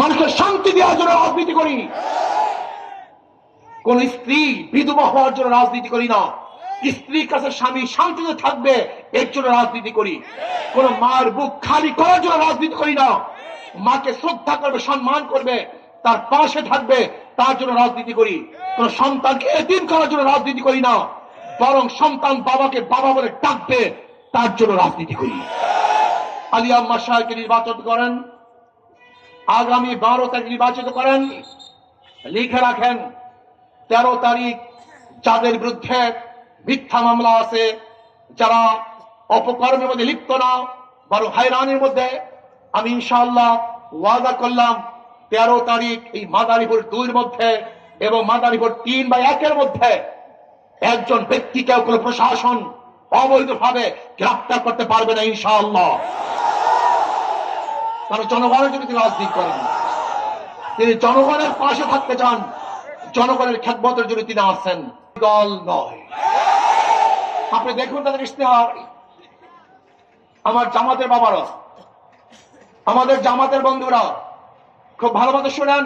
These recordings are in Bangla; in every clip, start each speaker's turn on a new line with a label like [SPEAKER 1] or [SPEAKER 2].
[SPEAKER 1] মানুষের শান্তি দেওয়ার জন্য রাজনীতি করি। কোন স্ত্রী বিধবা হওয়ার জন্য রাজনীতি করি না। স্ত্রীর কাছে স্বামী শান্তিতে থাকবে এর জন্য রাজনীতি করি। কোন মায়ের বুক খালি করার জন্য রাজনীতি করি না। মাকে শ্রদ্ধা করবে, সম্মান করবে, তার পাশে থাকবে, তার জন্য রাজনীতি করি। কোন সন্তানকে এতিম করার জন্য রাজনীতি করি না, বরং সন্তান বাবাকে বাবা বলে ডাকবে, তার জন্য রাজনীতি করি। আলী আম্মা সাহেবকে নির্বাচন করেন, আগামী 12 তারিখ নির্বাচিত করেন। লিখে রাখেন 13 তারিখ যাদের বিরুদ্ধে মিথ্যা মামলা আছে, যারা অপকর্মের মধ্যে লিপ্ত না বরং হয়রানির মধ্যে, আমি ইনশাআল্লাহ ওয়াদা করলাম 13 তারিখ এই মাদারীপুর 2-র মধ্যে এবং মাদারীপুর 3 বা 1-এর মধ্যে একজন ব্যক্তিকে কোন প্রশাসন অবৈধভাবে গ্রেফতার করতে পারবে না ইনশাআল্লাহ। কারণ জনগণের জন্য তিনি রাজনীতি করেন, তিনি জনগণের পাশে থাকতে চান, জনগণের খেদমতের জন্য তিনি আছেন, দল নয়। আপনি দেখুন তাদের ইশতেহার। আমার জামাতের বাবারা, আমাদের জামাতের বন্ধুরা খুব ভালোভাবে শুনেন।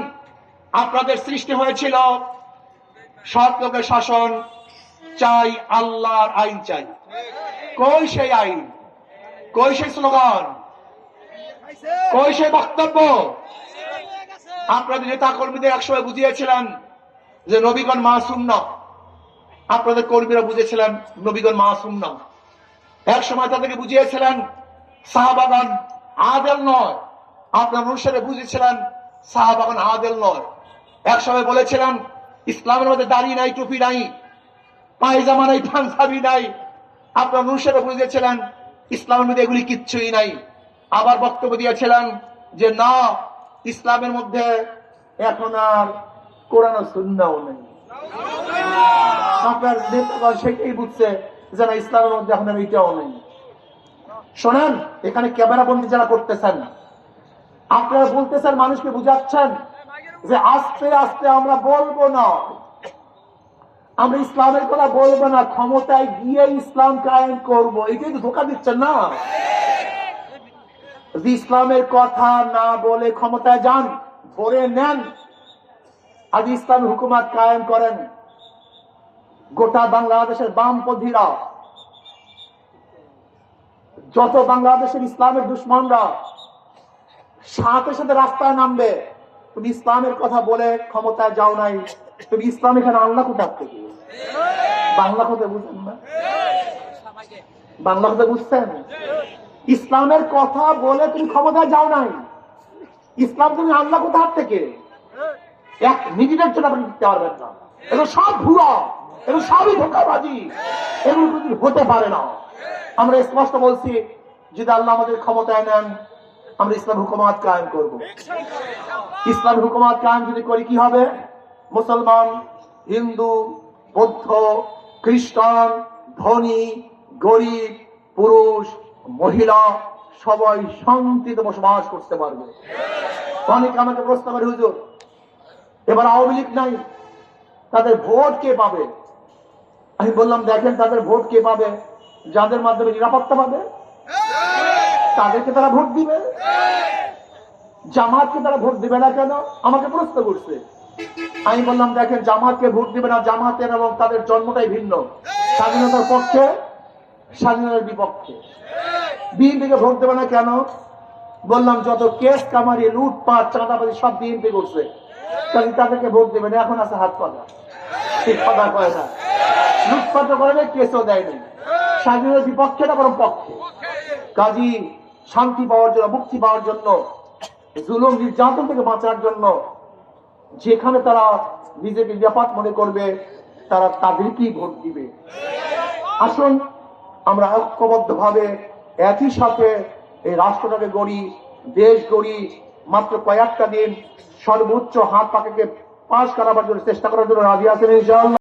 [SPEAKER 1] আপনাদের সৃষ্টি হয়েছিল সৎ লোকের শাসন চাই, আল্লাহর আইন চাই। কই সেই আইন, কই সেই স্লোগান, কই সেই বক্তব্য? আপনাদের নেতা কর্মীদের একসময় বুঝিয়েছিলেন যে নবীগণ মাসুম না। আপনাদের কর্মীরা বুঝেছিলেন নবীগণ মাসুম না। এক সময় তাদেরকে বুঝিয়েছিলেন সাহাবাগণ আদেল নয়। আপনার অনুসারে বুঝেছিলেন সাহাবাগণ আদেল নয়। এক সময় বলেছিলেন ইসলামের মধ্যে দাড়ি নাই, টুপি নাই, পায়জামা নাই, পাঞ্জাবি নাই। আপনার অনুসারে বুঝেছিলেন ইসলামের মধ্যে এগুলি কিচ্ছুই নাই। আবার বক্তব্য দিয়েছিলেন যে না, ইসলামের মধ্যে এখন আর কোরআন ও সুন্নাহও নেই। আপনার নেতাগণ সেটাই বুঝছে যে না, ইসলামের মধ্যে এখন আর এটাও নেই। শোনেন, এখানে ক্যামেরা বন্দি যারা করতেছেন, আপনারা বলতেছেন, মানুষকে বুঝাচ্ছেন যে আস্তে আস্তে আমরা বলবো না, আমরা ইসলামের কথা বলবো না, ক্ষমতায় গিয়ে ইসলাম কায়েম করবো। এটাই তো ধোঁকা দিচ্ছেন না। যদি ইসলামের কথা না বলে ক্ষমতায় যান, ধরে নেন, আজ ইসলাম হুকুমাত কায়েম করেন, গোটা বাংলাদেশের বামপন্থীরা, যত বাংলাদেশের ইসলামের দুশ্মনরা সাথে সাথে রাস্তায় নামবে। তুমি ইসলামের কথা বলে ক্ষমতায় যাও নাই, তুমি ইসলাম এখানে আল্লাহ কোথার থেকে? বাংলা কথা বুঝছেন না? বাংলা কথা বুঝছেন? ইসলামের কথা বলে তুমি ক্ষমতায় যাও নাই, ইসলাম তুমি আল্লাহ কোথার থেকে? এক মিনিটের জন্য আপনি দিতে পারবেন না। এগুলো সব ভুয়া, এগুলো সবই ধোঁকাবাজি, এগুলো হতে পারে না। আমরা স্পষ্ট বলছি, যদি আল্লাহ আমাদের ক্ষমতায় নেন, আমরা ইসলাম হুকুমাত কায়েম করব। ইসলাম হুকুমাত কায়েম যদি করি কি হবে? মুসলমান, হিন্দু, বৌদ্ধ, খ্রিস্টান, ধনী, গরিব, পুরুষ, মহিলা সবাই শান্তিতে বসবাস করতে পারবে। অনেকে আমাকে প্রশ্ন করে, হুজুর এবার আওয়ামী লীগ নাই, তাদের ভোট কে পাবে? আমি বললাম, দেখেন তাদের ভোট কে পাবে? যাদের মাধ্যমে নিরাপত্তা পাবে তাদেরকে তারা ভোট দিবে। জামাতকে তারা ভোট দিবে না কেন? আমাকে প্রশ্ন করছে। আমি বললাম, দেখেন জামাতকে ভোট দিবে না, জামাতের এবং তাদের জন্মটাই ভিন্ন। স্বাধীনতার পক্ষে, স্বাধীনতার বিপক্ষে। বিএনপিকে ভোট দেবে না কেন? বললাম, যত কেস কামারি, লুটপাট, চাঁদাবাজি সব বিএনপি করছে, তাদেরকে ভোট দেবে না। এখন আছে হাত পাতা, ঠিক কথা কয় না, লুটপাট করে না, কেসও দেয় নাই। স্বাধীনতার বিপক্ষে না বরং পক্ষে। কাজী শান্তি পাওয়ার জন্য, মুক্তি পাওয়ার জন্য, জুলুম নির্যাতন থেকে বাঁচার জন্য যেখানে তারা নিজেকে নিরাপদ মনে করবে, তারা তাদেরকেই ভোট দিবে। আসুন আমরা ঐক্যবদ্ধ ভাবে একই সাথে এই রাষ্ট্রটাকে গড়ি, দেশ গড়ি। মাত্র কয়েকটা দিন সর্বোচ্চ হাত পাকে পাশ করাবার জন্য চেষ্টা করার জন্য রাজি আছেন ইনশাআল্লাহ।